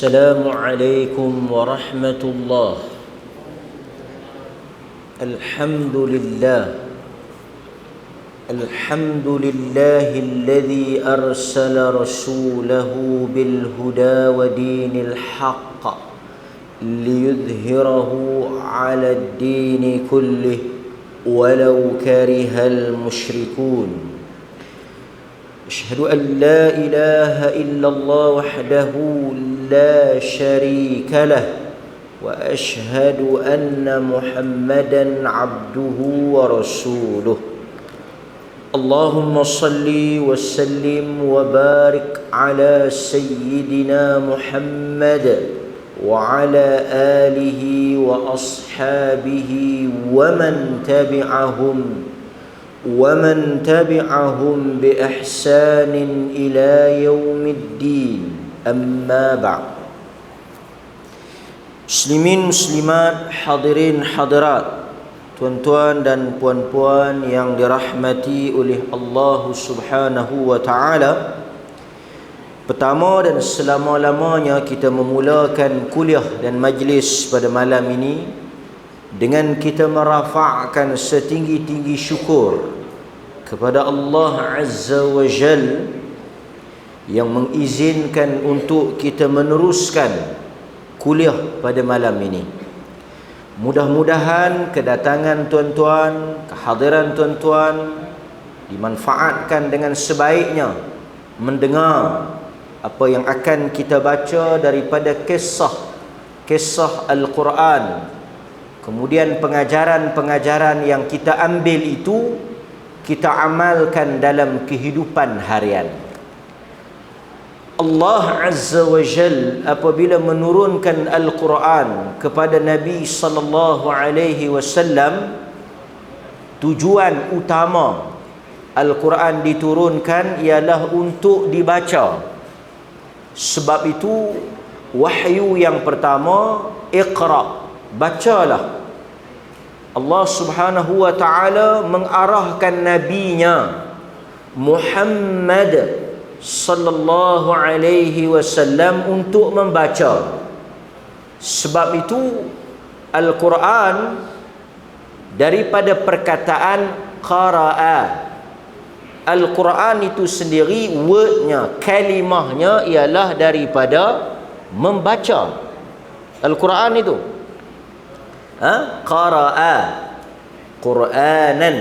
السلام عليكم ورحمة الله. الحمد لله الذي أرسل رسوله بالهدى ودين الحق ليظهره على الدين كله ولو كره المشركون. أشهد أن لا إله إلا الله وحده لا شريك له وأشهد أن محمدا عبده ورسوله. اللهم صل وسلم وبارك على سيدنا محمد وعلى آله وأصحابه ومن تبعهم بإحسان إلى يوم الدين. أما بعد. Muslimin, muslimat, hadirin, hadirat, tuan-tuan dan puan-puan yang dirahmati oleh Allah Subhanahu wa taala. Pertama dan selama-lamanya kita memulakan kuliah dan majlis pada malam ini dengan kita merafa'kan setinggi-tinggi syukur kepada Allah Azza wa Jal yang mengizinkan untuk kita meneruskan kuliah pada malam ini. Mudah-mudahan kedatangan tuan-tuan, kehadiran tuan-tuan dimanfaatkan dengan sebaiknya mendengar apa yang akan kita baca daripada kisah Al-Quran. Kemudian pengajaran-pengajaran yang kita ambil itu kita amalkan dalam kehidupan harian. Allah Azza wa Jal apabila menurunkan Al-Quran kepada Nabi sallallahu alaihi wasallam, tujuan utama Al-Quran diturunkan ialah untuk dibaca. Sebab itu wahyu yang pertama, Iqra, bacalah. Allah Subhanahu wa taala mengarahkan nabinya Muhammad sallallahu alaihi wasallam untuk membaca. Sebab itu Al-Quran daripada perkataan qara'a. Al-Quran itu sendiri wordnya, kalimahnya ialah daripada membaca. Al-Quran itu qara'a, Qur'anan,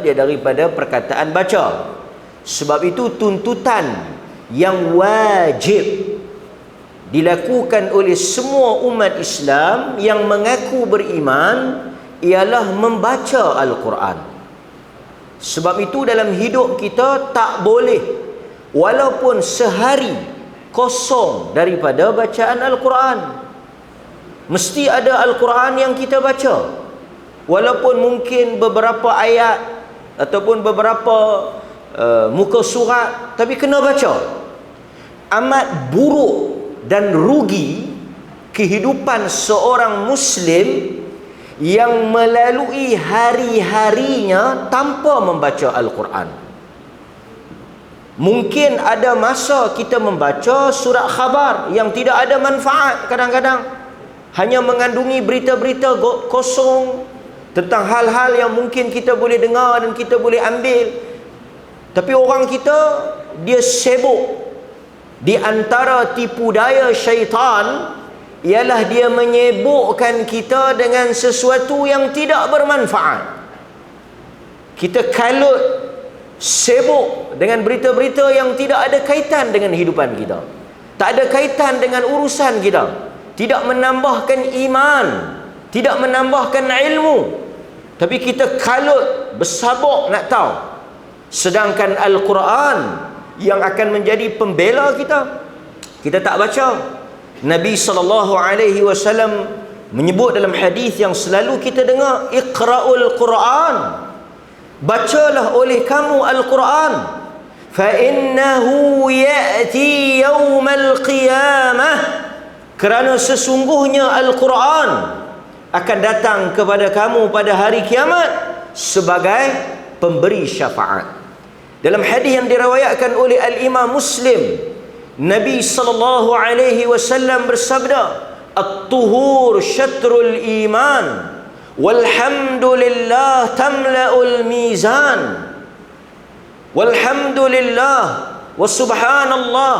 dia daripada perkataan baca. Sebab itu tuntutan yang wajib dilakukan oleh semua umat Islam yang mengaku beriman ialah membaca Al-Quran. Sebab itu dalam hidup kita tak boleh walaupun sehari kosong daripada bacaan Al-Quran. Mesti ada Al-Quran yang kita baca, walaupun mungkin beberapa ayat ataupun beberapa muka surat, tapi kena baca. Amat buruk dan rugi kehidupan seorang Muslim yang melalui hari-harinya tanpa membaca Al-Quran. Mungkin ada masa kita membaca surat khabar yang tidak ada manfaat, kadang-kadang hanya mengandungi berita-berita kosong tentang hal-hal yang mungkin kita boleh dengar dan kita boleh ambil. Tapi orang kita, dia sibuk. Di antara tipu daya syaitan ialah dia menyibukkan kita dengan sesuatu yang tidak bermanfaat. Kita kalut, sibuk dengan berita-berita yang tidak ada kaitan dengan hidupan kita, tak ada kaitan dengan urusan kita, tidak menambahkan iman, tidak menambahkan ilmu. Tapi kita kalut, bersabak nak tahu. Sedangkan Al-Quran yang akan menjadi pembela kita, kita tak baca. Nabi SAW menyebut dalam hadis yang selalu kita dengar, Iqra'ul Quran, bacalah oleh kamu Al-Quran, fa innahu ya'ti yawmal qiyamah, kerana sesungguhnya Al-Quran akan datang kepada kamu pada hari kiamat sebagai pemberi syafaat. Dalam hadis yang diriwayatkan oleh Al-Imam Muslim Nabi sallallahu alaihi wasallam bersabda, "At-tuhur syatrul iman, walhamdulillah tamla'ul mizan." Walhamdulillah wa subhanallah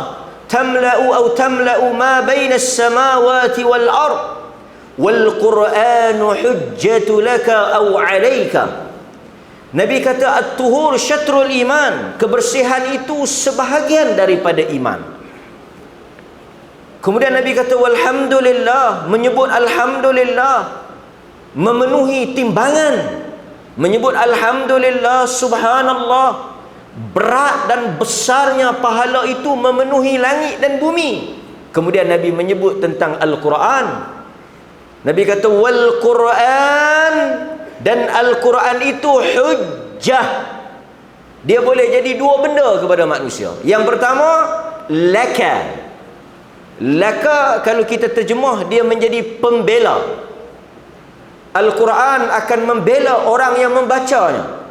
tamla'u ma baina as-samawati wal ard, wal qur'anu hujjatu laka aw 'alaika. Nabi kata at-tuhur syatrul iman, kebersihan itu sebahagian daripada iman. Kemudian Nabi kata walhamdulillah, menyebut alhamdulillah memenuhi timbangan. Menyebut alhamdulillah, subhanallah, berat dan besarnya pahala itu memenuhi langit dan bumi. Kemudian Nabi menyebut tentang Al-Quran. Nabi kata wal Quran, dan Al-Quran itu hujjah. Dia boleh jadi dua benda kepada manusia. Yang pertama, laka. Laka kalau kita terjemah, dia menjadi pembela. Al-Quran akan membela orang yang membacanya.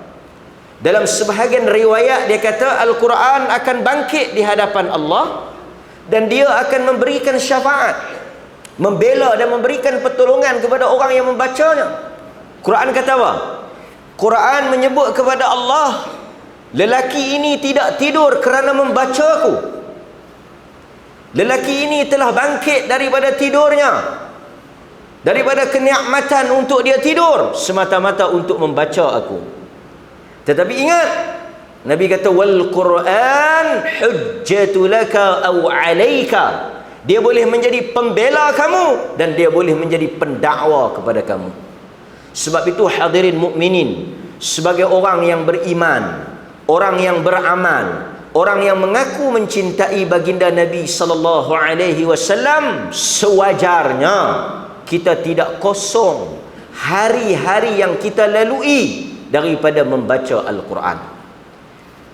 Dalam sebahagian riwayat dia kata Al-Quran akan bangkit di hadapan Allah dan dia akan memberikan syafaat, membela dan memberikan pertolongan kepada orang yang membacanya. Quran kata apa? Quran menyebut kepada Allah, lelaki ini tidak tidur kerana membacaku. Lelaki ini telah bangkit daripada tidurnya, daripada kenikmatan untuk dia tidur, semata-mata untuk membaca aku. Tetapi ingat, Nabi kata wal Quran hujjatu laka aw 'alaika. Dia boleh menjadi pembela kamu dan dia boleh menjadi pendakwa kepada kamu. Sebab itu hadirin mukminin, sebagai orang yang beriman, orang yang beramal, orang yang mengaku mencintai baginda Nabi sallallahu alaihi wasallam, sewajarnya kita tidak kosong hari-hari yang kita lalui daripada membaca Al-Quran.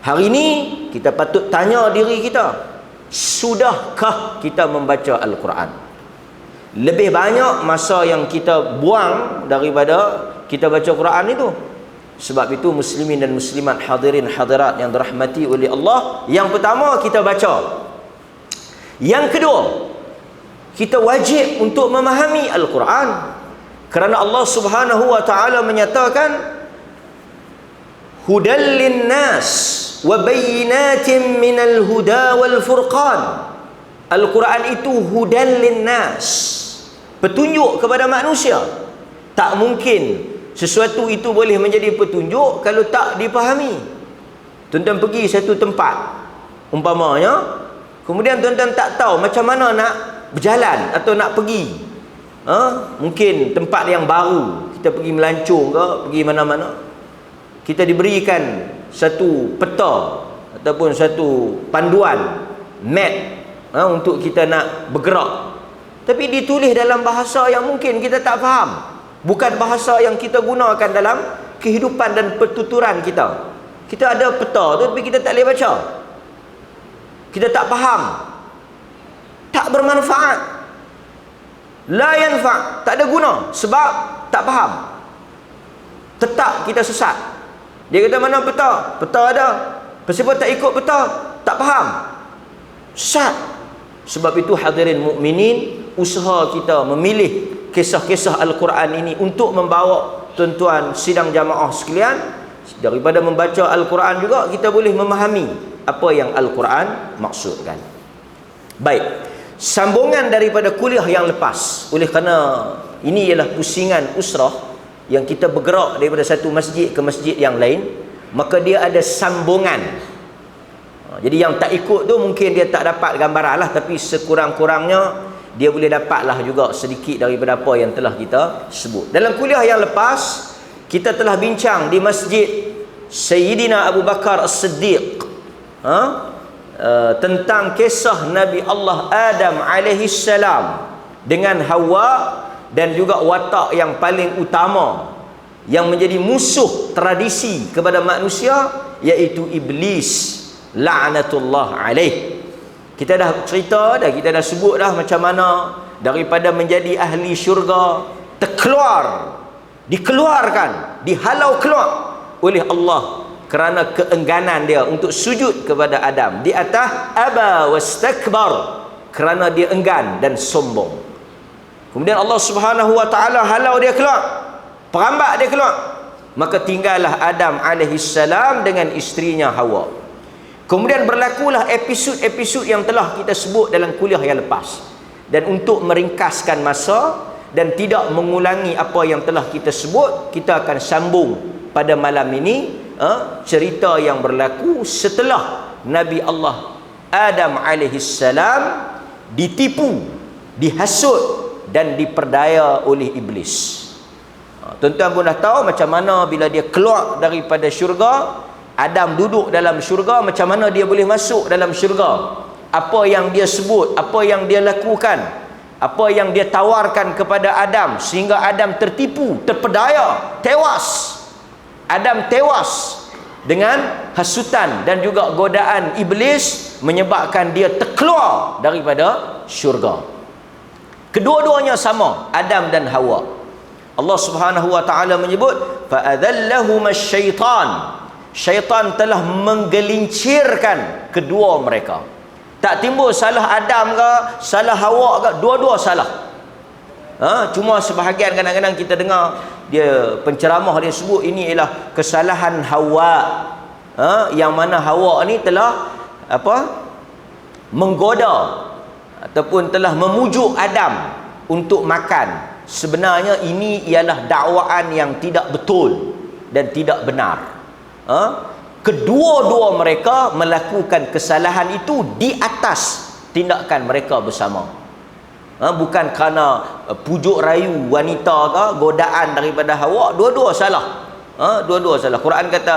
Hari ini kita patut tanya diri kita, sudahkah kita membaca Al-Quran? Lebih banyak masa yang kita buang daripada kita baca Quran itu. Sebab itu muslimin dan muslimat, hadirin hadirat yang dirahmati oleh Allah, yang pertama kita baca. Yang kedua, kita wajib untuk memahami Al-Quran. Kerana Allah Subhanahu wa taala menyatakan hudal linnas wa bayyinatin minal huda wal furqan. Al-Quran itu hudal linnas, petunjuk kepada manusia. Tak mungkin sesuatu itu boleh menjadi petunjuk kalau tak dipahami. Tuan-tuan pergi satu tempat umpamanya, kemudian tuan-tuan tak tahu macam mana nak berjalan atau nak pergi, mungkin tempat yang baru, kita pergi melancong ke, pergi mana-mana, kita diberikan satu peta ataupun satu panduan map untuk kita nak bergerak, tapi ditulis dalam bahasa yang mungkin kita tak faham, bukan bahasa yang kita gunakan dalam kehidupan dan pertuturan kita. Kita ada peta tu tapi kita tak boleh baca, kita tak faham, tak bermanfaat, la yanfa', tak ada guna sebab tak faham, tetap kita sesat. Dia kata mana peta? Peta ada, kenapa tak ikut peta? Tak faham, sesat. Sebab itu hadirin mukminin, usaha kita memilih kisah-kisah Al-Quran ini untuk membawa tuan-tuan sidang jamaah sekalian, daripada membaca Al-Quran juga kita boleh memahami apa yang Al-Quran maksudkan. Baik, sambungan daripada kuliah yang lepas, oleh kerana ini ialah pusingan usrah yang kita bergerak daripada satu masjid ke masjid yang lain, maka dia ada sambungan. Jadi yang tak ikut tu mungkin dia tak dapat gambaran lah, tapi sekurang-kurangnya dia boleh dapatlah juga sedikit daripada apa yang telah kita sebut. Dalam kuliah yang lepas, kita telah bincang di masjid Sayyidina Abu Bakar As-Siddiq tentang kisah Nabi Allah Adam alaihi salam dengan Hawa, dan juga watak yang paling utama yang menjadi musuh tradisi kepada manusia, iaitu iblis la'natullah alaih. Kita dah cerita dah, kita dah sebut dah macam mana daripada menjadi ahli syurga dikeluarkan, dihalau keluar oleh Allah kerana keengganan dia untuk sujud kepada Adam. Di atas aba wastakbar, kerana dia enggan dan sombong. Kemudian Allah Subhanahu wa taala halau dia keluar, perambat dia keluar. Maka tinggallah Adam alaihi salam dengan isterinya Hawa. Kemudian berlakulah episod-episod yang telah kita sebut dalam kuliah yang lepas. Dan untuk meringkaskan masa dan tidak mengulangi apa yang telah kita sebut, kita akan sambung pada malam ini cerita yang berlaku setelah Nabi Allah Adam alaihi salam ditipu, dihasut dan diperdaya oleh iblis. Tuan-tuan pun dah tahu macam mana bila dia keluar daripada syurga, Adam duduk dalam syurga, macam mana dia boleh masuk dalam syurga, apa yang dia sebut, apa yang dia lakukan, apa yang dia tawarkan kepada Adam, sehingga Adam tertipu, terpedaya, tewas. Adam tewas dengan hasutan dan juga godaan iblis, menyebabkan dia terkeluar daripada syurga. Kedua-duanya sama, Adam dan Hawa. Allah Subhanahu wa taala menyebut fa'adallahuma syaitan, syaitan telah menggelincirkan kedua mereka. Tak timbul salah Adam ke, salah Hawa ke, dua-dua salah. Cuma sebahagian kadang-kadang kita dengar dia penceramah dia sebut ini ialah kesalahan Hawa. Yang mana Hawa ni telah menggoda ataupun telah memujuk Adam untuk makan. Sebenarnya ini ialah dakwaan yang tidak betul dan tidak benar. Kedua-dua mereka melakukan kesalahan itu di atas tindakan mereka bersama. Bukan kerana pujuk rayu wanita ke, godaan daripada Hawa, dua-dua salah. Dua-dua salah. Quran kata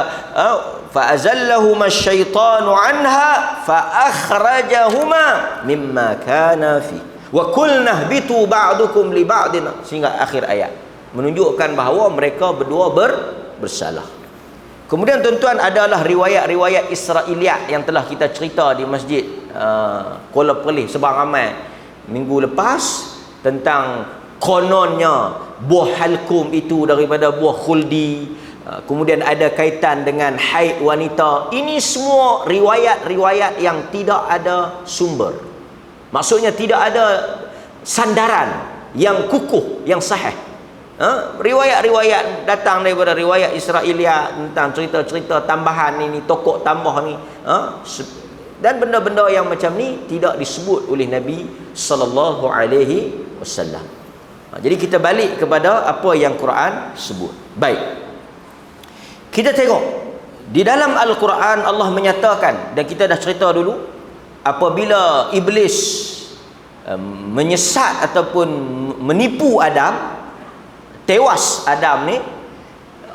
fa'azallahuma asyaitanu anha fa'akhrajahuma mimma kana fi wa qulna ihbitu ba'dukum li ba'din, sehingga akhir ayat menunjukkan bahawa mereka berdua bersalah. Kemudian tuan-tuan, adalah riwayat-riwayat Israiliyat yang telah kita cerita di masjid Kuala Perlis Sebang Ramai minggu lepas, tentang kononnya buah halkum itu daripada buah khuldi. Kemudian ada kaitan dengan haid wanita. Ini semua riwayat-riwayat yang tidak ada sumber. Maksudnya tidak ada sandaran yang kukuh, yang sahih. Riwayat-riwayat datang daripada riwayat Israiliyat tentang cerita-cerita tambahan ini, tokoh tambah ni, dan benda-benda yang macam ni tidak disebut oleh Nabi sallallahu alaihi wasallam. Jadi kita balik kepada apa yang Quran sebut. Baik, kita tengok di dalam Al-Quran Allah menyatakan, dan kita dah cerita dulu, apabila iblis menyesat ataupun menipu Adam, tewas Adam ni,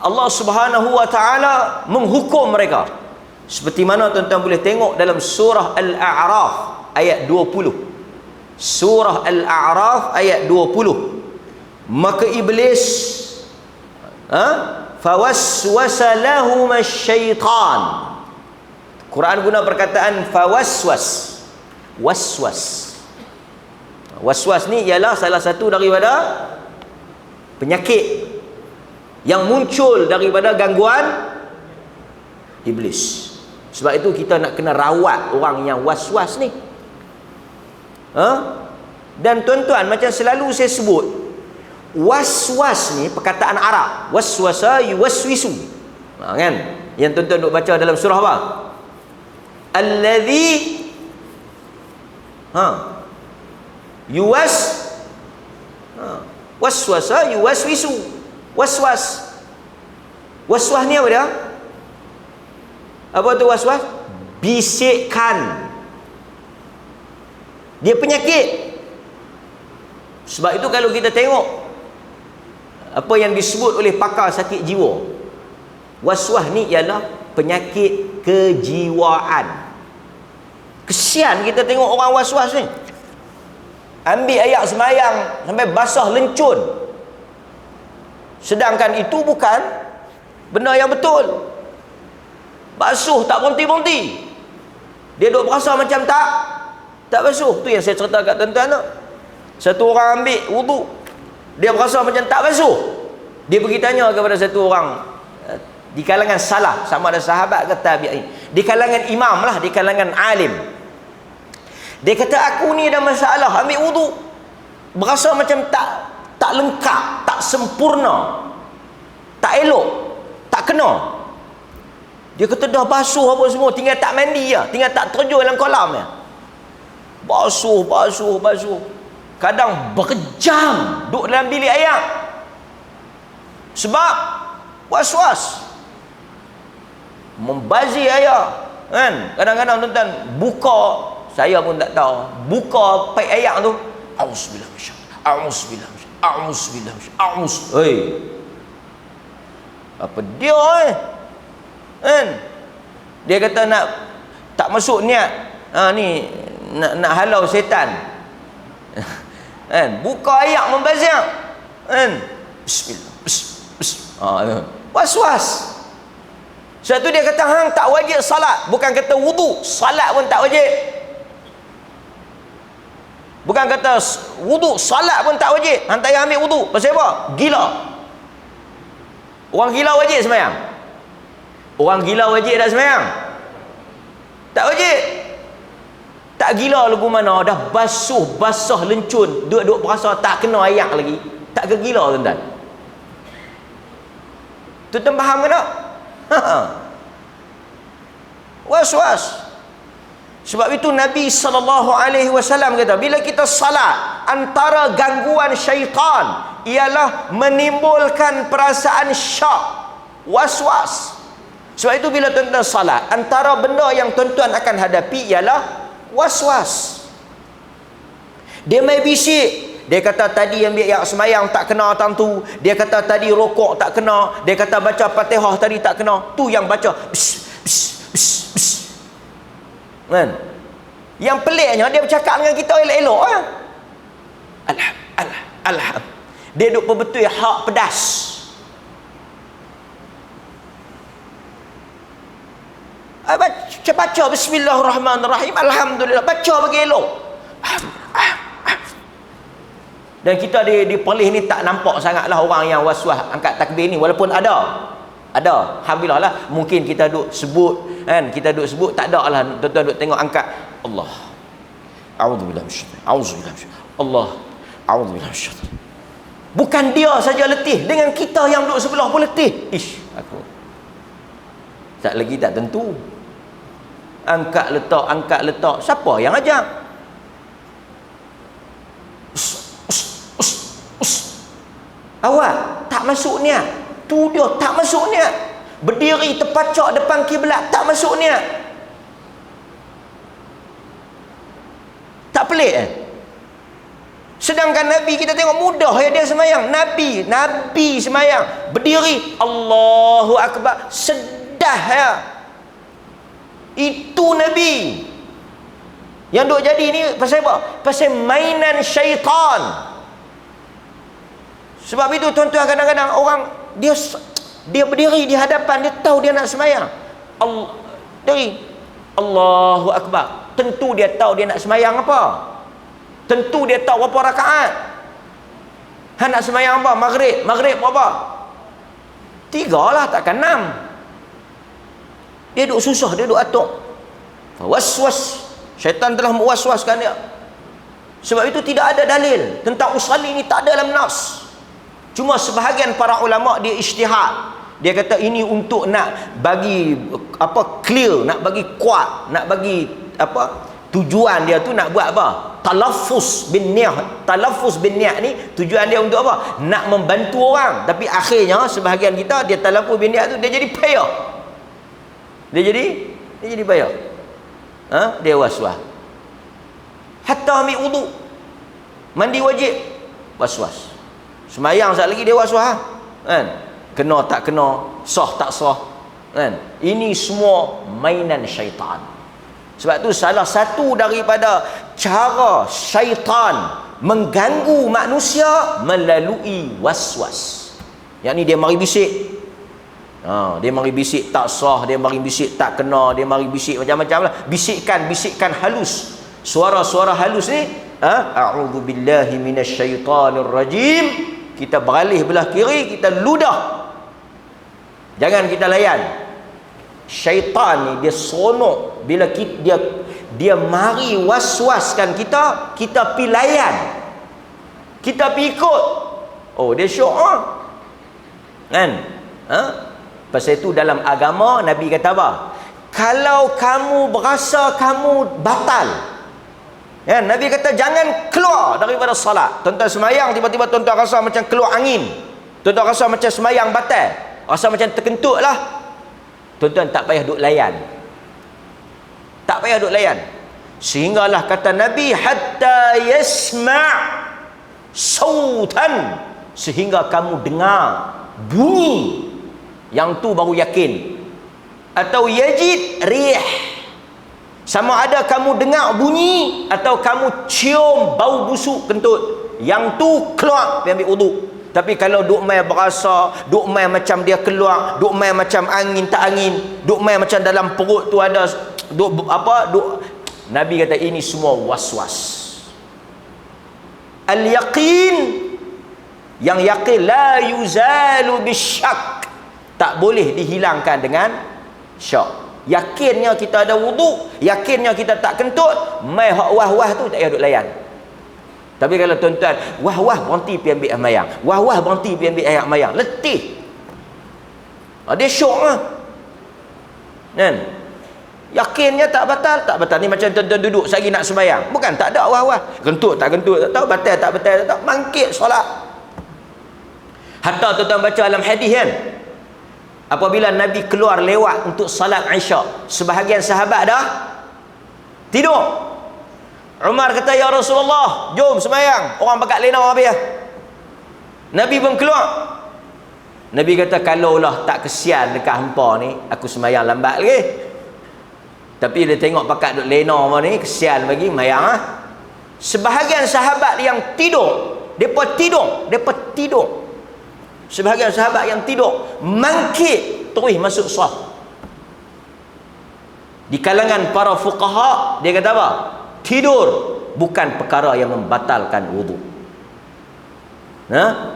Allah Subhanahu wa taala menghukum mereka. Seperti mana tuan-tuan boleh tengok dalam surah Al-A'raf ayat 20. Surah Al-A'raf ayat 20. Maka iblis fawaswasa lahum asy-syaitan. Quran guna perkataan fawaswas. Waswas. Waswas ni ialah salah satu daripada penyakit yang muncul daripada gangguan iblis. Sebab itu kita nak kena rawat orang yang was-was ni. Dan tuan-tuan, macam selalu saya sebut, was-was ni perkataan Arab. Waswasa yuwaswisu. Kan? Yang tuan-tuan duk baca dalam surah apa? Allazi waswasa yuwaswisu. Waswas. Waswas ni apa dia? Apa tu waswas? Bisikkan. Dia penyakit. Sebab itu kalau kita tengok apa yang disebut oleh pakar sakit jiwa, waswas ni ialah penyakit kejiwaan. Kesian kita tengok orang was-was ni. Ambil ayat semayang sampai basah lencun. Sedangkan itu bukan benda yang betul. Basuh tak berhenti-berhenti. Dia duk berasa macam tak basuh. Tu yang saya cerita kat tuan-tuan tu. Satu orang ambil wudu, dia berasa macam tak basuh. Dia pergi tanya kepada satu orang Di kalangan salaf, sama ada sahabat ke tabi'in. Di kalangan imam lah, di kalangan alim. Dia kata, aku ni ada masalah ambil wudu, berasa macam tak lengkap, tak sempurna, tak elok, tak kena. Dia kata dah basuh apa semua, tinggal tak mandi je, tinggal tak terjun dalam kolam je. Basuh. Kadang berjam duduk dalam bilik air. Sebab was-was, membazir air kan. Kadang-kadang tuan-tuan buka, saya pun tak tahu, buka paip air tu, auzubillah hei, apa dia kan. Dia kata nak tak masuk niat, ni nak halau setan kan. Buka air membazir kan, bismillah, was-was. Sebab tu dia kata hang tak wajib salat. Bukan kata wudu, salat pun tak wajib. Bukan kata wudu, salat pun tak wajib. Hang tak payah ambil wudu. Pasal apa? Gila. Orang gila wajib sembahyang? Orang gila wajib tak sembahyang? Tak wajib. Tak gila lagu mana, dah basah lencun, duduk berasa tak kena ayak lagi. Tak ke gila tuan-tuan? Tuan-tuan faham ke tak? Was-was. Sebab itu Nabi SAW kata, bila kita salat, antara gangguan syaitan ialah menimbulkan perasaan syak, was-was. Sebab itu bila tuan-tuan salat, antara benda yang tuan-tuan akan hadapi ialah was-was. Dia mai bisik. Dia kata tadi ambil air semayang tak kena tentu. Dia kata tadi rokok tak kena. Dia kata baca Fatihah tadi tak kena. Tu yang baca kan. Yang peliknya dia bercakap dengan kita elok-elok ah. Alham. Dia duk perbetul hak pedas. Baca bismillahirrahmanirrahim, alhamdulillah, baca bagi elok. Dan kita di Perlis ni tak nampak sangatlah orang yang was-was angkat takbir ni, walaupun ada, alhamdulillah lah. Mungkin kita duk sebut kan, tak ada lah tuan-tuan duk tengok angkat Allah, a'udzubillah minasyaitan, Allah, a'udzubillah minasyaitan. Bukan dia saja letih, dengan kita yang duduk sebelah pun letih. Aku tak lagi tak tentu. Angkat letak, siapa yang ajak? Awak tak masuk niat. Tu dia tak masuk niat. Berdiri terpacak depan kiblat tak masuk niat. Tak pelik Sedangkan Nabi kita tengok mudah ya dia semayang. Nabi semayang berdiri, Allahu Akbar, sedah ya. Itu Nabi. Yang duk jadi ni pasal apa? Pasal mainan syaitan. Sebab itu tuan-tuan, kadang-kadang orang dia berdiri di hadapan, dia tahu dia nak semayang. Allahu Akbar. Tentu dia tahu dia nak semayang apa. Tentu dia tahu berapa rakaat. Han nak semayang apa? Maghrib berapa? 3 lah, takkan 6. Dia duk susah, dia duk atuk. Was-was. Syaitan telah mewas-waskan dia. Sebab itu tidak ada dalil tentang usalli ni, tak ada dalam nas. Cuma sebahagian para ulama dia ijtihad. Dia kata ini untuk nak bagi clear, nak bagi kuat, nak bagi tujuan dia tu nak buat apa? Talaffuz bin niyyah. Talaffuz bin niyyah ni tujuan dia untuk apa? Nak membantu orang. Tapi akhirnya sebahagian kita dia talaffuz bin niyyah tu dia jadi payah. Dia jadi payah. Dia was-was. Hatta ambil wudu, mandi wajib, was-was. Semayang sekali lagi dia was-was kan? Kena tak kena, sah tak sah kan? Ini semua mainan syaitan. Sebab tu salah satu daripada cara syaitan mengganggu manusia melalui was-was. Yang ni dia mari bisik. Dia mari bisik tak sah, dia mari bisik tak kena, dia mari bisik macam-macam lah. Bisikan halus. Suara-suara halus ni, a'udzubillahi minasyaitanirrajim. Kita beralih belah kiri, kita ludah. Jangan kita layan. Syaitan ni dia sonok bila dia mari was-waskan kita, kita pi layan, kita pi ikut. Oh, dia syok kan? Pasal itu dalam agama Nabi kata apa? Kalau kamu berasa kamu batal, ya, Nabi kata jangan keluar daripada salat. Tuan-tuan semayang, tiba-tiba tuan-tuan rasa macam keluar angin, tuan-tuan rasa macam semayang batal, rasa macam terkentut lah, tuan-tuan tak payah duk layan, tak payah duk layan. Sehinggalah kata Nabi, hatta yasma' sautan, sehingga kamu dengar bunyi, yang tu baru yakin. Atau yajid rih, sama ada kamu dengar bunyi atau kamu cium bau busuk kentut, yang tu keluar, pergi ambil wudu. Tapi kalau duk mai berasa, duk mai macam dia keluar, duk mai macam angin tak angin, duk mai macam dalam perut tu ada Nabi kata ini semua was-was. Al-yaqin, yang yakin la yuzalu bisyak, tak boleh dihilangkan dengan syak. Yakinnya kita ada wudu, yakinnya kita tak kentut, mai hak wah-wah tu tak payah duk layan. Tapi kalau tuan-tuan wah-wah berhenti pergi ambil air mayang, wah-wah berhenti pergi ambil air mayang, letih. Dia syok lah kan? Yakinnya tak batal, tak batal. Ni macam tuan-tuan duduk sehari nak sembahyang, bukan tak ada wah-wah, kentut tak kentut tak tahu, batal tak batal tak tahu, mangkit solat. Hatta tuan-tuan baca dalam hadis kan, apabila Nabi keluar lewat untuk salat Isyak, sebahagian sahabat dah tidur. Umar kata, ya Rasulullah, jom sembahyang, orang pakat lena habis. Nabi pun keluar. Nabi kata, kalaulah tak kesian dekat hampa ni, aku sembahyang lambat lagi. Tapi dia tengok pakat duk lena ni, kesian bagi, mayang lah. Sebahagian sahabat yang tidur, depa tidur. Sebahagian sahabat yang tidur mangkit terus masuk saf. Di kalangan para fuqaha dia kata apa? Tidur bukan perkara yang membatalkan wudu.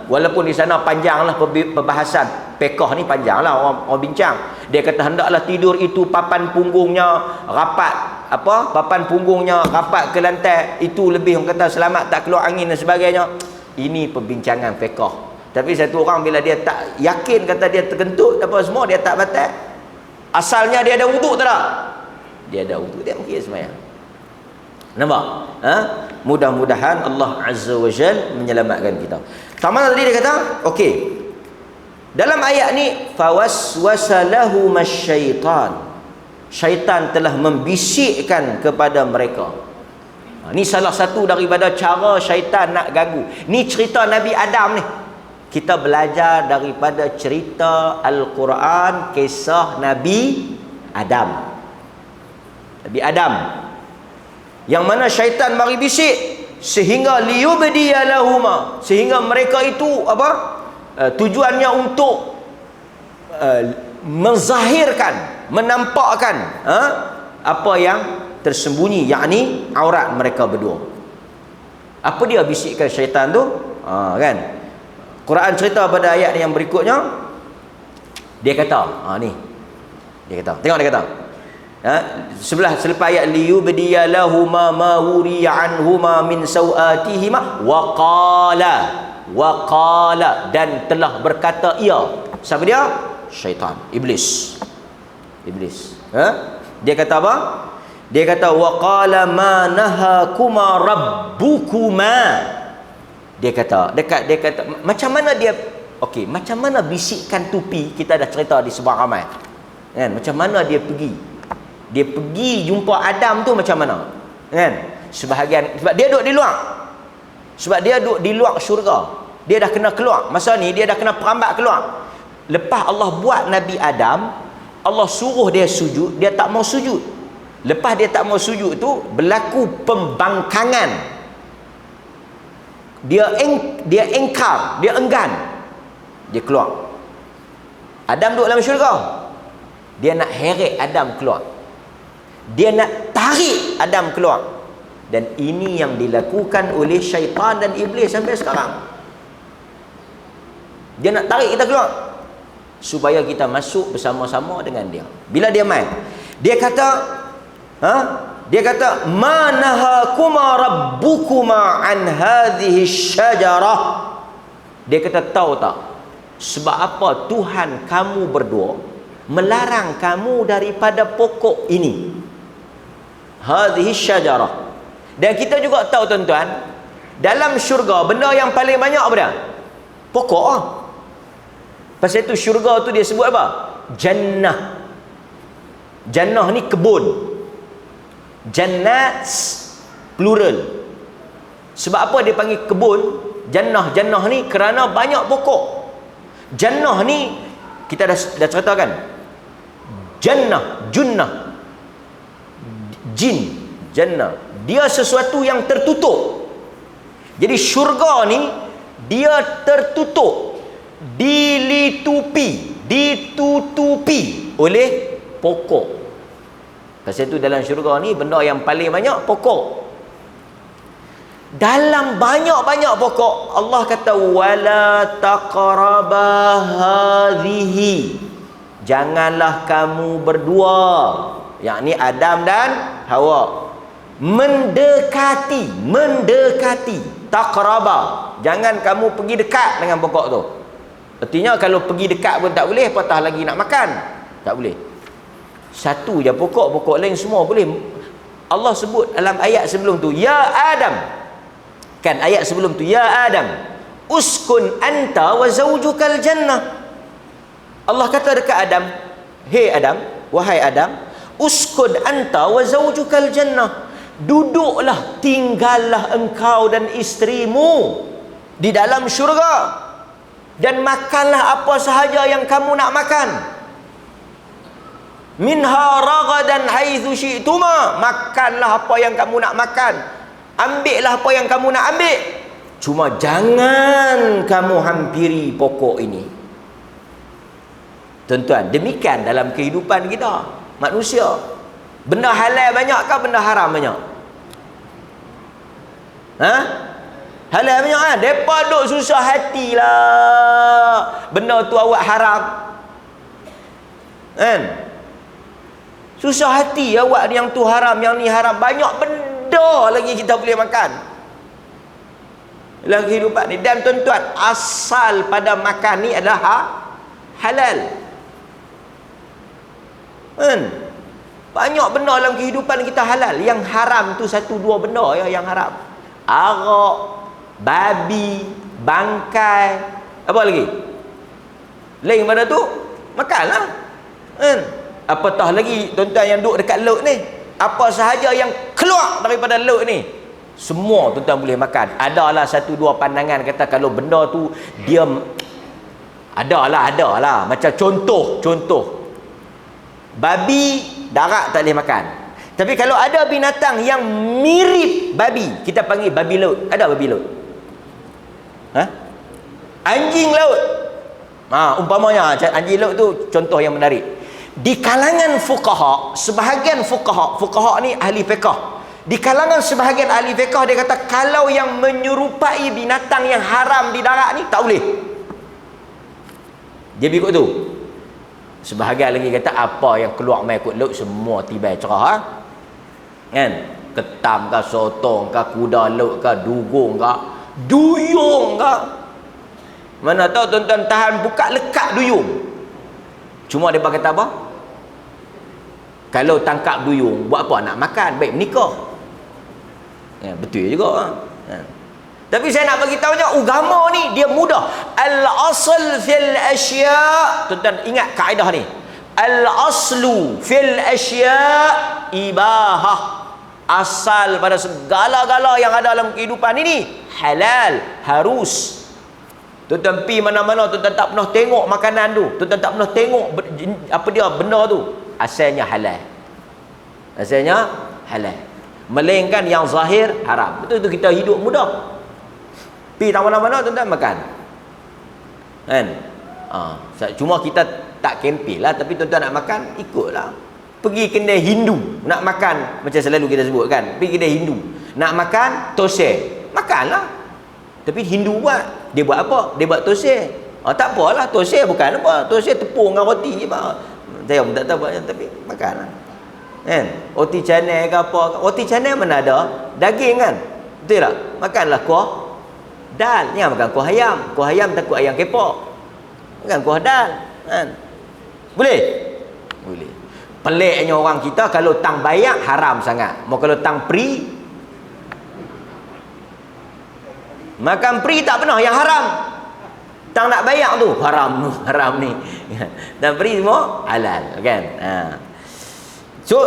Walaupun di sana panjanglah perbahasan fiqh ni, panjanglah orang bincang. Dia kata hendaklah tidur itu papan punggungnya rapat, papan punggungnya rapat ke lantai, itu lebih orang kata selamat, tak keluar angin dan sebagainya. Ini perbincangan fiqh. Tapi satu orang bila dia tak yakin, kata dia terkentut apa semua, dia tak batal. Asalnya dia ada wuduk tak? Dia ada wuduk, dia mungkin sembahyang. Nampak? Mudah-mudahan Allah Azza wa Jal menyelamatkan kita. Taman tadi dia kata, okey. Dalam ayat ni, fawaswasa lahum asy-syaitan. Syaitan telah membisikkan kepada mereka. Ni salah satu daripada cara syaitan nak ganggu. Ni cerita Nabi Adam ni. Kita belajar daripada cerita Al-Quran, kisah Nabi Adam. Nabi Adam. Yang mana syaitan mari bisik sehingga liyubdiya lahuma, sehingga mereka itu tujuannya untuk menzahirkan, menampakkan apa yang tersembunyi, yakni aurat mereka berdua. Apa dia bisikkan syaitan tu? Kan? Quran cerita pada ayat yang berikutnya, dia kata, ni. Dia kata, tengok dia kata. Selepas ayat liyubdiya lahuma ma wuriya anhuma min sawatihima wa qala, dan telah berkata ia. Siapa dia? Syaitan, iblis. Dia kata apa? Dia kata wa qala ma nahakuma rabbukuma. Dia kata macam mana dia, okey, macam mana bisikkan tupi, kita dah cerita di sebuah ramai kan, macam mana dia pergi jumpa Adam tu macam mana kan. Sebahagian sebab dia duduk di luar syurga, dia dah kena keluar. Masa ni dia dah kena perambat keluar. Lepas Allah buat Nabi Adam, Allah suruh dia sujud, dia tak mau sujud. Lepas dia tak mau sujud tu berlaku pembangkangan. Dia engkar, dia enggan, dia keluar. Adam duduk dalam syurga, dia nak heret Adam keluar, dia nak tarik Adam keluar. Dan ini yang dilakukan oleh syaitan dan iblis sampai sekarang. Dia nak tarik kita keluar. supaya kita masuk bersama-sama dengan dia. Bila dia mai, dia kata, dia kata, ma nahakuma rabbukuma an hadhihi syajarah. Dia kata, tahu tak sebab apa Tuhan kamu berdua melarang kamu daripada pokok ini, hadhihi syajarah. Dan kita juga tahu tuan-tuan, dalam syurga benda yang paling banyak apa dia? Pokok lah. Pasal itu syurga tu dia sebut apa? Jannah. Jannah ni kebun. Jannat plural. Sebab apa dia panggil kebun? Jannah ni kerana banyak pokok. Jannah ni kita dah ceritakan. Jannah, junnah, jin, jannah. Dia sesuatu yang tertutup. Jadi syurga ni dia tertutup, ditutupi oleh pokok. Pasal itu dalam syurga ni benda yang paling banyak pokok. Dalam banyak-banyak pokok Allah kata wala taqraba hadhihi, janganlah kamu berdua, yakni Adam dan Hawa, mendekati taqraba, jangan kamu pergi dekat dengan pokok tu. Artinya kalau pergi dekat pun tak boleh, apatah lagi nak makan, tak boleh. Satu je pokok lain semua boleh. Allah sebut dalam ayat sebelum tu, ya Adam, kan ayat sebelum tu, ya Adam uskun anta wa zawjukal jannah. Allah kata dekat Adam, hey Adam, wahai Adam, uskun anta wa zawjukal jannah, duduklah, tinggallah engkau dan isterimu di dalam syurga, dan makanlah apa sahaja yang kamu nak makan. Minha ragadan haitsu syi'tuma, makanlah apa yang kamu nak makan, ambillah apa yang kamu nak ambil, cuma jangan kamu hampiri pokok ini. Tuan-tuan, demikian dalam kehidupan kita manusia. Benda halal banyak ke benda haram banyak? Halal banyak kan? Depa duk susah hatilah benda tu awak haram, kan? Susah hati awak yang tu haram, yang ni haram. Banyak benda lagi kita boleh makan dalam kehidupan ni. Dan tuan-tuan, asal pada makan ni adalah halal, kan? Banyak benda dalam kehidupan kita halal. Yang haram tu satu dua benda ya yang haram. Arak, babi, bangkai, apa lagi? Lain pada tu makanlah, kan? Apatah lagi tuan-tuan yang duduk dekat laut ni, apa sahaja yang keluar daripada laut ni semua tuan-tuan boleh makan. Adalah satu dua pandangan kata kalau benda tu dia adalah macam contoh babi, darat tak boleh makan. Tapi kalau ada binatang yang mirip babi, kita panggil babi laut. Ada babi laut? Anjing laut. Umpamanya anjing laut tu contoh yang menarik. Di kalangan fuqaha, sebahagian fuqaha ni ahli fiqh. Di kalangan sebahagian ahli fiqh dia kata kalau yang menyerupai binatang yang haram di darat ni tak boleh. Dia ikut tu. Sebahagian lagi kata apa yang keluar mai ikut laut semua tibai cerah, kan? Ketam ke, sotong ke, kuda laut ke, dugong ke, duyung ke. Mana tahu tuan-tuan tahan buka lekat duyung. Cuma dia kata apa? Kalau tangkap duyung, buat apa? Nak makan, baik menikah. Ya, betul juga. Ya. Tapi saya nak bagi tahu je, agama ni dia mudah. Al-asl fil asya'. Tuan-tuan ingat kaedah ni. Al-aslu fil asya' ibahah. Asal pada segala-gala yang ada dalam kehidupan ini halal, harus. Tuan-tuan pergi mana-mana, tuan-tuan tak pernah tengok makanan tu, tuan-tuan tak pernah tengok apa dia benda tu, asalnya halal. Asalnya halal. Melainkan yang zahir haram. Betul tu kita hidup mudah. Pergi tak mana-mana tuan-tuan makan. Kan? Cuma kita tak kempen lah, tapi tuan-tuan nak makan ikutlah. Pergi kedai Hindu nak makan, macam selalu kita sebut kan, pergi kedai Hindu nak makan tosai, makanlah. Tapi Hindu buat, dia buat apa? Dia buat tosai. Tak apalah, tosir bukan apa. Tosir tepung dengan roti je. Saya pun tak tahu tapi makan lah. Kan? Roti canai ke apa. Roti canai mana ada daging kan? Betul tak? Makanlah kuah dal. Jangan makan kuah ayam. Kuah ayam takut ayam kepok. Makan kuah dal. Kan? Boleh? Boleh. Peliknya orang kita kalau tang bayak haram sangat. Mau kalau tang pri, makan pri tak pernah yang haram. Tang nak bayak tu haram tu, haram ni. Dan pri semua halal kan. So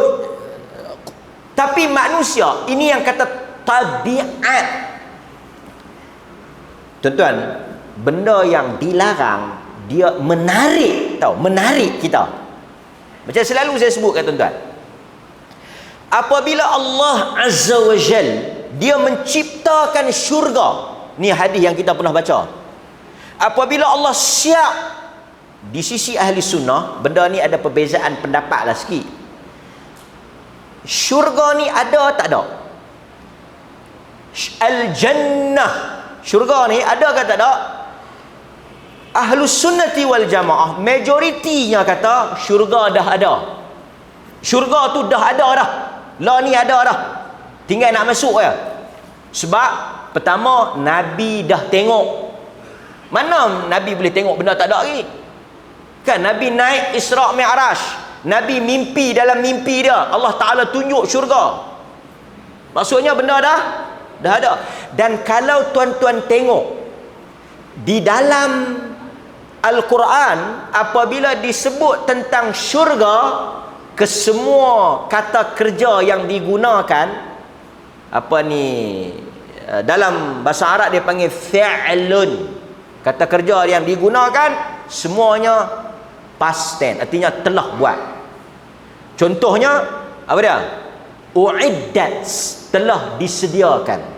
tapi manusia ini yang kata tabiat. Tuan-tuan, benda yang dilarang dia menarik, tahu, menarik kita. Macam selalu saya sebutkan tuan-tuan, apabila Allah Azza wa Jal dia menciptakan syurga, ni hadis yang kita pernah baca, apabila Allah siap, di sisi ahli sunnah benda ni ada perbezaan pendapat lah sikit, syurga ni ada tak ada? Al-Jannah, syurga ni ada ke tak ada? Ahlus sunnati wal jamaah majoritinya kata syurga dah ada. Syurga tu dah ada dah. Lah ni ada dah. Tinggal nak masuk je. Sebab pertama Nabi dah tengok. Mana Nabi boleh tengok benda tak ada lagi? Kan Nabi naik Isra' Mi'raj. Nabi mimpi, dalam mimpi dia Allah Ta'ala tunjuk syurga. Maksudnya benda dah ada. Dan kalau tuan-tuan tengok di dalam Al-Quran, apabila disebut tentang syurga, kesemua kata kerja yang digunakan, apa ni, dalam bahasa Arab dia panggil fi'lun. Kata kerja yang digunakan semuanya past tense, artinya telah buat. Contohnya apa dia? Uiddat, telah disediakan.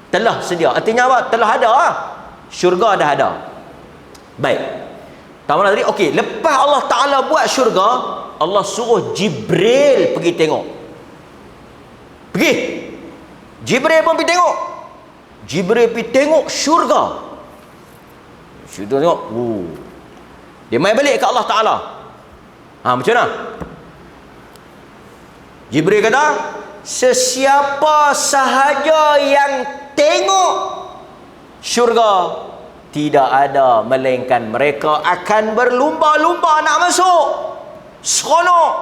Telah sedia, artinya apa? Telah ada lah. Syurga dah ada. Baik. Tahu tadi? Okey, lepas Allah Ta'ala buat syurga, Allah suruh Jibril pergi tengok. Pergi. Jibril pun pergi tengok. Jibril pergi tengok syurga. Syurga tengok. Dia mai balik ke Allah Ta'ala. Macam mana? Jibril kata, sesiapa sahaja yang tengok syurga, tidak ada melainkan mereka akan berlumba-lumba nak masuk. Seronok.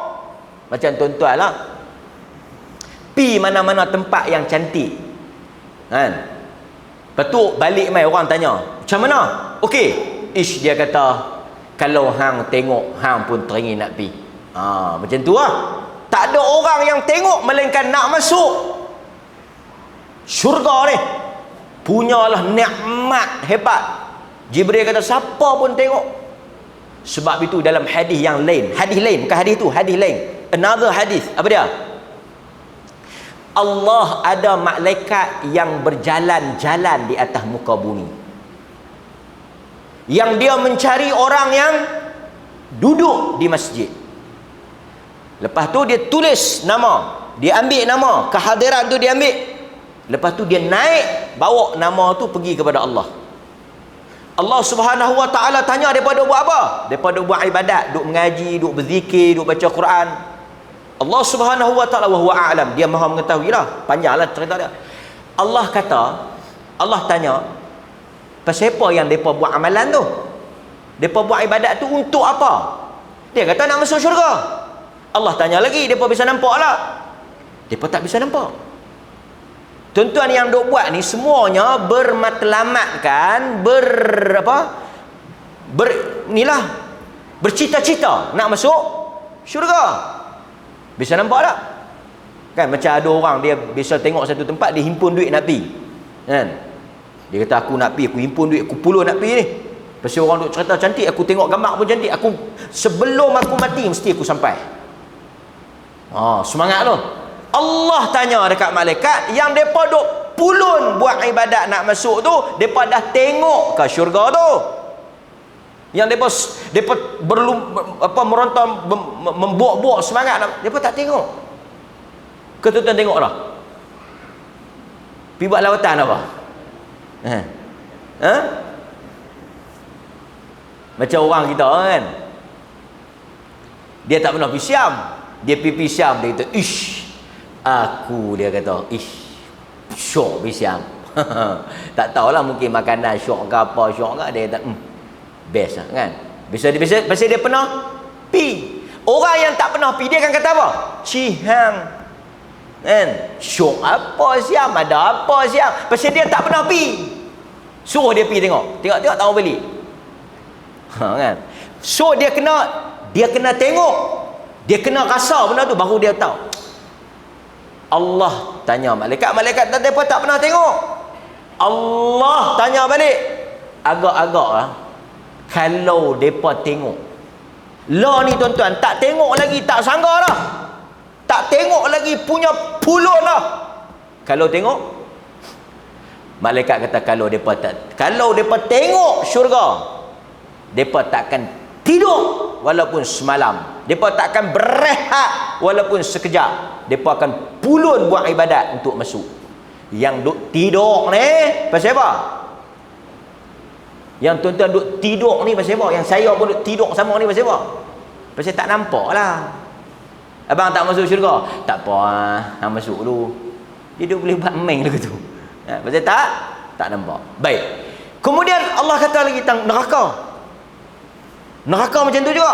Macam tuan-tuan lah, pi mana-mana tempat yang cantik kan, lepas tu balik mai orang tanya macam mana, okey, dia kata kalau hang tengok hang pun teringin nak pi. Macam tu lah. Tak ada orang yang tengok melainkan nak masuk syurga ni. Punyalah nikmat hebat. Jibril kata siapa pun tengok. Sebab itu dalam hadis yang lain, hadis lain, bukan hadis tu, hadis lain, another hadis, apa dia? Allah ada malaikat yang berjalan-jalan di atas muka bumi, yang dia mencari orang yang duduk di masjid. Lepas tu dia tulis nama, dia ambil nama, kehadiran tu dia ambil. Lepas tu dia naik, bawa nama tu pergi kepada Allah. Allah Subhanahu wa Ta'ala tanya daripada buat apa? Daripada buat ibadat, duk mengaji, duk berzikir, duk baca Quran. Allah Subhanahu wa Ta'ala wa huwa a'lam, dia maha mengetahui lah. Panjanglah cerita dia. Allah kata, Allah tanya, pasal apa yang mereka buat amalan tu? Mereka buat ibadat tu untuk apa? Dia kata nak masuk syurga. Allah tanya lagi, mereka bisa nampak lah? Mereka tak bisa nampak. Tuan-tuan yang duk buat ni semuanya bermatlamatkan, bercita-cita nak masuk syurga. Bisa nampak tak? Kan macam ada orang dia bisa tengok satu tempat, dia himpun duit nak pergi. Kan? Dia kata aku nak pergi, aku himpun duit, aku puluh nak pergi ni. Pasal orang duk cerita cantik, aku tengok gambar pun cantik, aku sebelum aku mati mesti aku sampai. Semangat tu. Allah tanya dekat malaikat yang depa duk pulun buat ibadat nak masuk tu, depa dah tengok ke syurga tu? Yang depa meronta membuak-buak semangat, depa tak tengok. Ketuan tengok dah. Pi buat lawatan apa? Macam orang kita kan, dia tak pernah pergi Syam, dia pergi Syam, dia kata ish, dia kata ish, syok pergi Syam. Tak tahulah, mungkin makanan syok ke apa syok ke, dia kata best lah kan. Biasa dia pernah pi. Orang yang tak pernah pi, dia akan kata apa? Cihang kan, syok apa Syam, ada apa Syam. Pasal dia tak pernah pi, suruh dia pi tengok tak mau balik. Kan. So dia kena tengok, dia kena rasa benda tu, baru dia tahu. Allah tanya malaikat mereka tak pernah tengok. Allah tanya balik, agak-agak lah, kalau mereka tengok lah ni tuan-tuan, tak tengok lagi, tak sangka lah, tak tengok lagi punya pulun lah. Kalau tengok, malaikat kata kalau mereka tengok syurga, mereka takkan tidur walaupun semalam, mereka takkan berehat walaupun sekejap, mereka akan pulun buat ibadat untuk masuk. Yang duk tidur ni pasal apa? Yang tuan-tuan duk tidur ni pasal apa? Yang saya pun duk tidur sama ni pasal apa? Pasal tak nampak lah. Abang tak masuk syurga, tak apa lah, hang masuk dulu. Dia duk boleh buat main lagu tu. Pasal tak nampak. Baik. Kemudian Allah kata lagi tentang neraka. Neraka macam tu juga.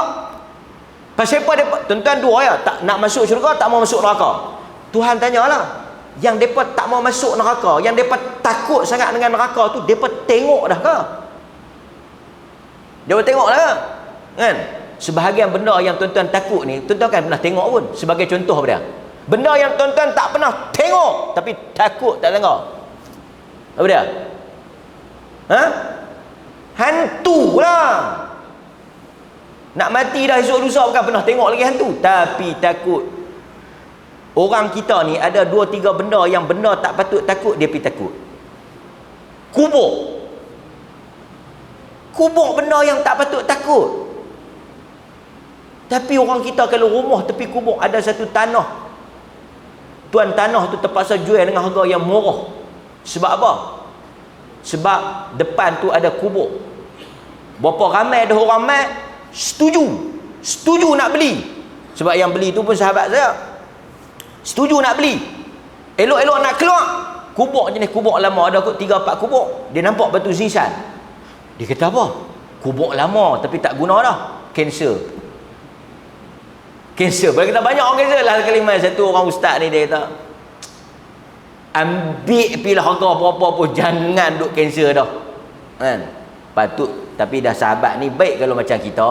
Pasal apa dia, tuan-tuan dua ya, tak nak masuk syurga, tak mau masuk neraka. Tuhan tanyalah, yang depa tak mau masuk neraka, yang depa takut sangat dengan neraka tu, depa tengok dah ke? Depa tengok dah ke? Kan? Sebahagian benda yang tuan-tuan takut ni, tuan-tuan kan pernah tengok pun. Sebagai contoh apa dia? Benda yang tuan-tuan tak pernah tengok tapi takut tak tengok. Apa dia? Hantu lah. Nak mati dah esok lusa bukan pernah tengok lagi hantu, tapi takut. Orang kita ni ada 2-3 benda yang benda tak patut takut, dia pergi takut. Kubur benda yang tak patut takut. Tapi orang kita kalau rumah tepi kubur ada satu tanah, tuan tanah tu terpaksa jual dengan harga yang murah. Sebab apa? Sebab depan tu ada kubur. Berapa ramai ada orang mat setuju nak beli. Sebab yang beli tu pun sahabat saya, setuju nak beli. Elok-elok nak keluar, kubur jenis kubur lama, ada kot 3-4 kubur. Dia nampak batu zisan, dia kata apa? Kubur lama tapi tak guna dah, kanser. Boleh kita banyak orang kanser lah. Kalimah satu orang ustaz ni, dia kata ambil pilih harga berapa pun, jangan duk kanser dah kan. Patut, tapi dah sahabat ni baik kalau macam kita,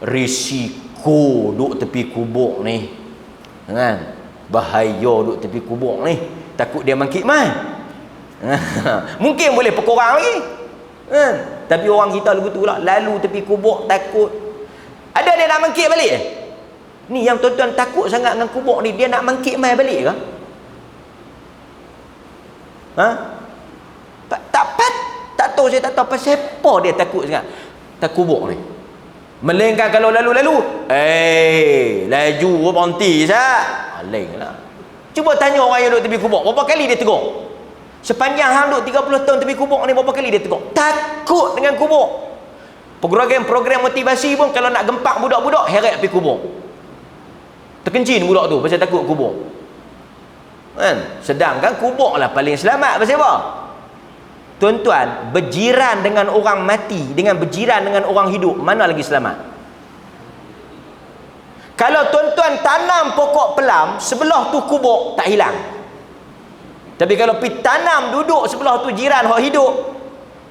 risiko duk tepi kubur ni kan, bahaya duk tepi kubur ni, takut dia mangkit mai. Mungkin boleh perkurang lagi kan, tapi orang kita lagu tu lah, lalu tepi kubur takut. Ada dia nak mangkit balik ni yang tuan-tuan takut sangat dengan kubur ni, dia nak mangkit mai balik ke? Tak tahu, saya tak tahu pasal apa dia takut sangat tak kubur ni. Melainkan kalau lalu-lalu laju berhenti sah, lain lah. Cuba tanya orang yang duduk tepi kubur, berapa kali dia tegur? Sepanjang hang duduk 30 tahun tepi kubur ni, berapa kali dia tegur? Takut dengan kubur. Program motivasi pun kalau nak gempak budak-budak, heret pergi kubur. Terkencin budak tu pasal takut kubur kan. Sedangkan kubur lah paling selamat. Pasal apa? Tuan-tuan, berjiran dengan orang mati dengan berjiran dengan orang hidup, mana lagi selamat? Kalau tuan-tuan tanam pokok pelam, sebelah tu kubur, tak hilang. Tapi kalau pergi tanam duduk sebelah tu jiran orang hidup,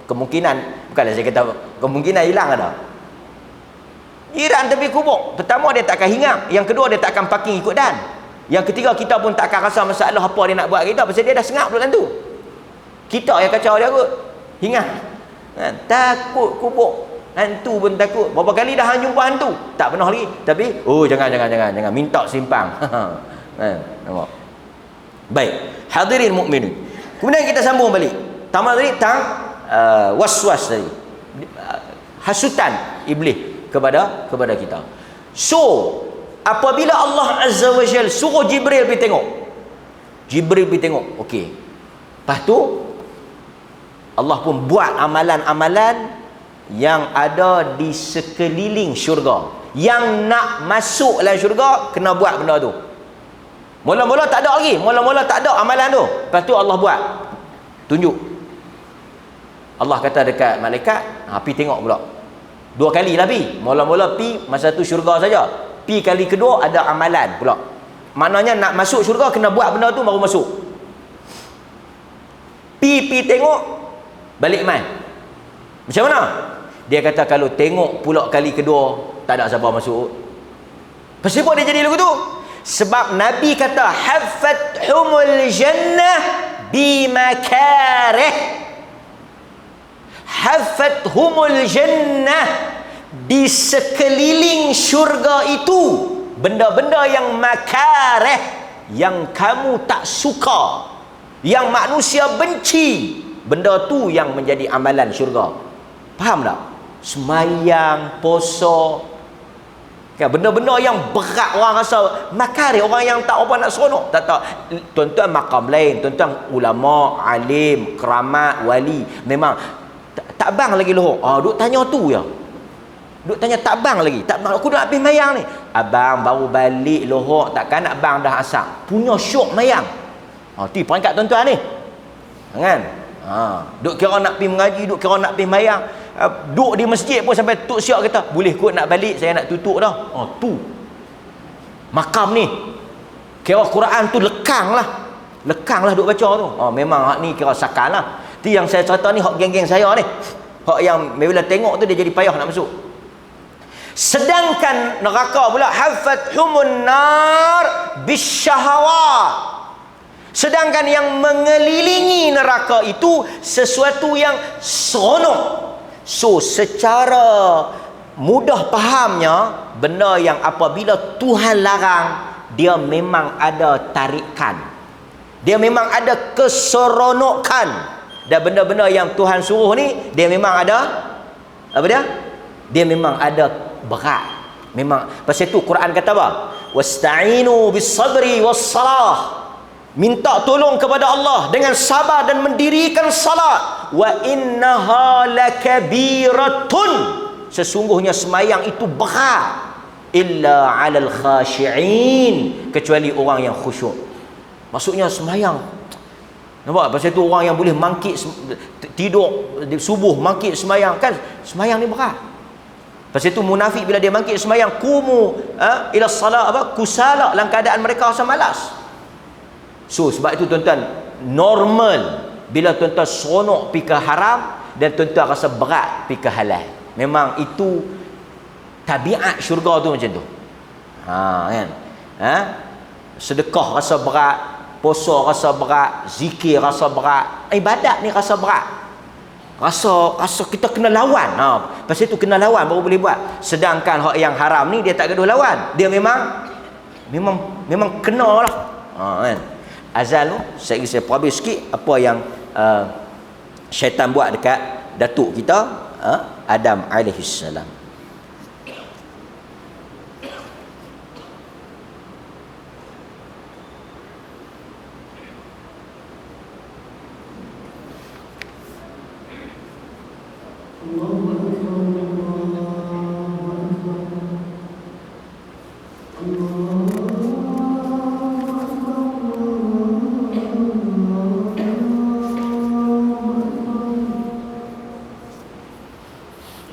kemungkinan, bukanlah saya kata kemungkinan hilang ada. Jiran tepi kubur, pertama dia tak akan hingar, yang kedua dia tak akan parking ikut dan, yang ketiga kita pun tak akan rasa masalah apa dia nak buat kita, pasal dia dah sengap duduk dalam tu. Kita yang kacau dia kot, hingar kan? Takut kubur. Hantu pun takut. Berapa kali dah hang jumpa hantu? Tak pernah lagi. Tapi jangan minta simpang. Kan? Nampak? Baik, hadirin mukminin. Kemudian kita sambung balik. Tamat tadi tentang waswas tadi. Hasutan iblis kepada kita. So, apabila Allah Azza wa Jalla suruh Jibril pergi tengok. Jibril pergi tengok. Okey. Lepas tu Allah pun buat amalan-amalan yang ada di sekeliling syurga. Yang nak masuk dalam syurga kena buat benda tu. Mula-mula tak ada lagi, mula-mula tak ada amalan tu. Lepas tu Allah buat. Tunjuk. Allah kata dekat malaikat, pi tengok pula. 2 kali lah pi. Mula-mula pi masa tu syurga saja. Pi kali kedua ada amalan pula. Maknanya nak masuk syurga kena buat benda tu baru masuk. Pi tengok, balik mai. Macam mana? Dia kata kalau tengok pula kali kedua tak ada siapa masuk. Kenapa dia jadi lagu tu? Sebab Nabi kata haffathumul jannah bimakarih. Haffathumul jannah, di sekeliling syurga itu benda-benda yang makarih, yang kamu tak suka, yang manusia benci, benda tu yang menjadi amalan syurga. Faham tak? Semayang, puasa, kan, benda-benda yang berat orang rasa makarih, orang yang tak apa nak seronok. Tak. Tuan-tuan makam lain, tuan-tuan ulama, alim, keramat, wali, memang tak bang lagi lohok. Duk tanya tu ya. Duk tanya tak bang lagi. Tak bang, aku nak pergi mayang ni. Abang baru balik lohok, takkan nak bang dah asap. Punya syok mayang. Ti peringkat tuan-tuan ni. Kan? Duk kira nak pergi mengaji, duk kira nak pergi mayang. Duk di masjid pun sampai Tok Siak kata, boleh kot nak balik, saya nak tutup dah. Tu makam ni kira Quran tu lekang lah duk baca tu. Memang hak ni kira sakal lah. Tu yang saya cerita ni hak geng-geng saya ni, hak yang bila tengok tu dia jadi payah nak masuk. Sedangkan neraka pula haffathumun nar bisyahawat. Sedangkan yang mengelilingi neraka itu sesuatu yang seronok. So secara mudah fahamnya, benda yang apabila Tuhan larang, dia memang ada tarikan, dia memang ada keseronokan. Dan benda-benda yang Tuhan suruh ni, dia memang ada apa dia? Dia memang ada berat. Memang pasal itu Quran kata apa? Wasta'inu bis-sabri was-salah. Minta tolong kepada Allah dengan sabar dan mendirikan salat. Wa innaha lakabiratun, sesungguhnya semayang itu berat. Illa 'alal khashi'in, kecuali orang yang khusyuk. Maksudnya semayang, nampak? Pasal itu orang yang boleh mangkit tidur subuh, mangkit semayang, kan semayang ni berat. Pasal itu munafik bila dia mangkit semayang, kumu ila salat kusala, dalam keadaan mereka rasa malas. So sebab itu tuan-tuan, normal bila tuan-tuan seronok pergi ke haram dan tuan-tuan rasa berat pergi ke halal. Memang itu tabiat syurga tu macam tu. Kan? Sedekah rasa berat, puasa rasa berat, zikir rasa berat, ibadat ni rasa berat. Rasa kita kena lawan. Pasal itu kena lawan baru boleh buat. Sedangkan hak yang haram ni dia tak gaduh lawan. Dia memang kenalah. Kan? Azal tu saya probably sikit apa yang syaitan buat dekat datuk kita Adam alaihi salam.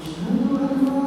أشهد أن لا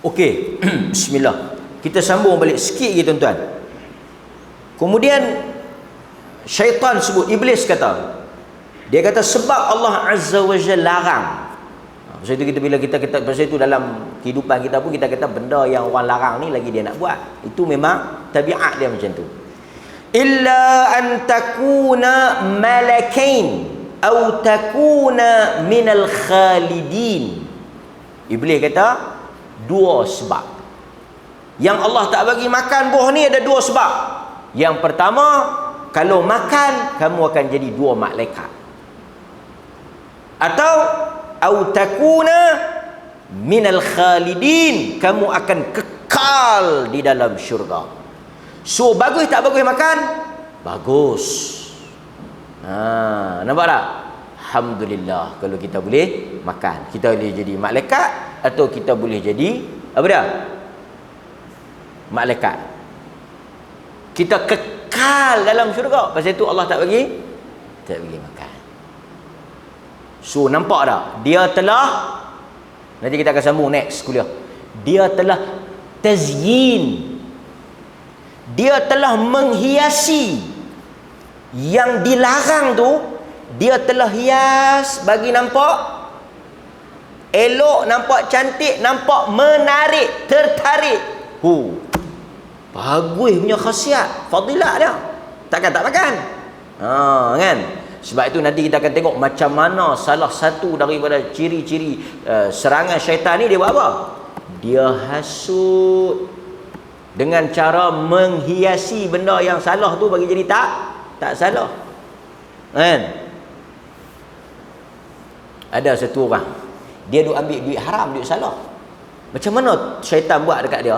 Okey. Bismillah. Kita sambung balik sikit lagi tuan-tuan. Kemudian syaitan sebut, iblis kata. Dia kata sebab Allah Azza wa Jalla larang. Pasal itu kita bila kita pasal itu dalam kehidupan kita pun kita kata benda yang orang larang ni lagi dia nak buat. Itu memang tabiat dia macam tu. Illa an takuna malakain atau takuna minal khalidin. Iblis kata dua sebab. Yang Allah tak bagi makan buah ni ada dua sebab. Yang pertama, kalau makan kamu akan jadi dua malaikat. Atau au takuna minal khalidin, kamu akan kekal di dalam syurga. So bagus tak bagus makan? Bagus. Nampak tak? Alhamdulillah kalau kita boleh makan. Kita boleh jadi malaikat atau kita boleh jadi apa dah? Malaikat. Kita kekal dalam syurga. Pasal itu Allah tak bagi makan. So nampak tak? Dia telah, nanti kita akan sambung next kuliah. Dia telah tazyin. Dia telah menghiasi yang dilarang tu. Dia telah hias bagi nampak elok, nampak cantik, nampak menarik, tertarik. Bagus punya khasiat, fadilat dia. Takkan tak makan. Kan? Sebab itu nanti kita akan tengok macam mana salah satu daripada ciri-ciri serangan syaitan ni dia buat apa? Dia hasut dengan cara menghiasi benda yang salah tu bagi jadi tak salah. Kan? Ada satu orang, dia duk ambil duit haram, duit salah. Macam mana syaitan buat dekat dia?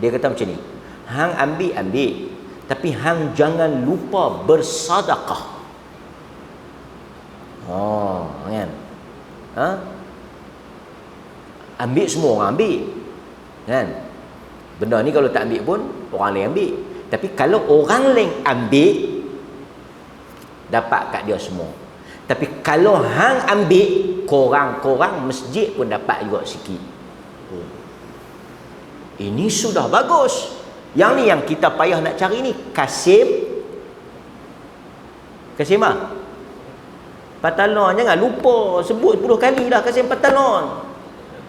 Dia kata macam ni, hang ambil, tapi hang jangan lupa bersedekah. Kan? Ambil semua orang ambil. Kan? Benda ni kalau tak ambil pun orang lain ambil. Tapi kalau orang lain ambil, dapat kat dia semua. Tapi kalau hang ambil, korang masjid pun dapat juga sikit. Ini sudah bagus. Yang ni yang kita payah nak cari ni. Kasim Patalon. Jangan lupa sebut 10 kali dah Kasim Patalon.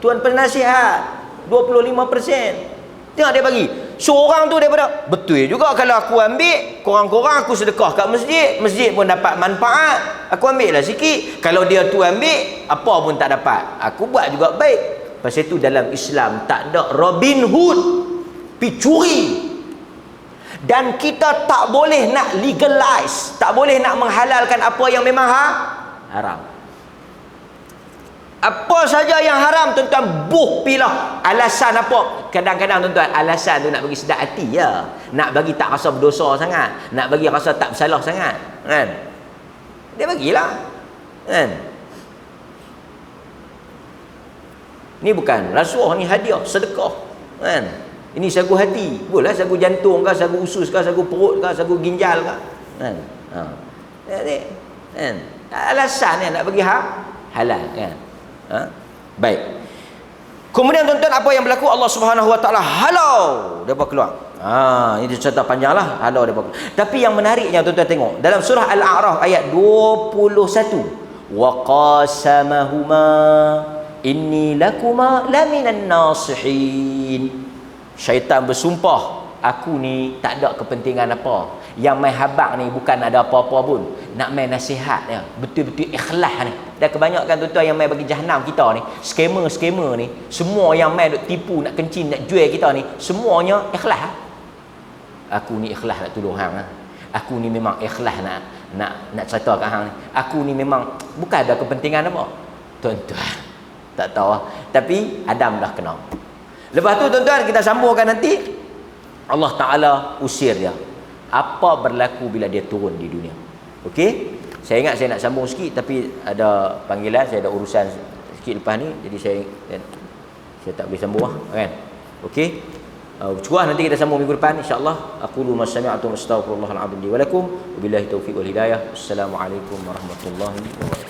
Tuan Penasihat 25%. Tengok dia bagi. Seorang tu daripada betul juga kalau aku ambil, korang-korang aku sedekah kat masjid pun dapat manfaat. Aku ambil lah sikit. Kalau dia tu ambil, apa pun tak dapat. Aku buat juga baik. Pasal itu dalam Islam tak ada Robin Hood pi curi. Dan kita tak boleh nak legalize, tak boleh nak menghalalkan apa yang memang haram. Apa saja yang haram tuan-tuan buh pilah. Alasan apa? Kadang-kadang tuan-tuan alasan tu nak bagi sedap hati ya. Nak bagi tak rasa berdosa sangat, nak bagi rasa tak bersalah sangat, kan? Dia bagilah. Kan? Ni bukan rasuah, ni hadiah, sedekah. Kan? Ini sagu hati. Boleh sagu jantung ke, sagu usus ke, sagu perut ke, sagu ginjal ke. Kan? Kan? Alasan nak bagi halal, kan? Baik. Kemudian tuan-tuan apa yang berlaku? Allah Subhanahu Wa Taala halau depa keluar. Ini cerita panjanglah halau depa keluar. Tapi yang menariknya tuan-tuan tengok dalam surah Al-A'raf ayat 21. Wa qasamahuma inni lakuma laminan nasihin. Syaitan bersumpah, aku ni tak ada kepentingan apa. Yang main habaq ni bukan ada apa-apa pun, nak main nasihat ya. Betul-betul ikhlas ni. Dan kebanyakan tuan-tuan yang main bagi jahanam kita ni, skamer ni, semua yang main duk tipu, nak kencing, nak jual kita ni, semuanya ikhlas. Aku ni ikhlas nak tolong hang. Aku ni memang ikhlas nak cerita kat hang ni. Aku ni memang bukan ada kepentingan apa. Tuan-tuan tak tahu, tapi Adam dah kena. Lepas tu tuan-tuan kita sambungkan nanti Allah Ta'ala usir dia. Apa berlaku bila dia turun di dunia? Okey? Saya ingat saya nak sambung sikit tapi ada panggilan, saya ada urusan sikit lepas ni, jadi saya tak boleh sambung lah, kan? Okey? Curah nanti kita sambung minggu depan insya-Allah. Aqulu ma sami'tu astaghfirullahal azim li wa lakum. Wabillahi taufiq wal hidayah. Assalamualaikum warahmatullahi wabarakatuh.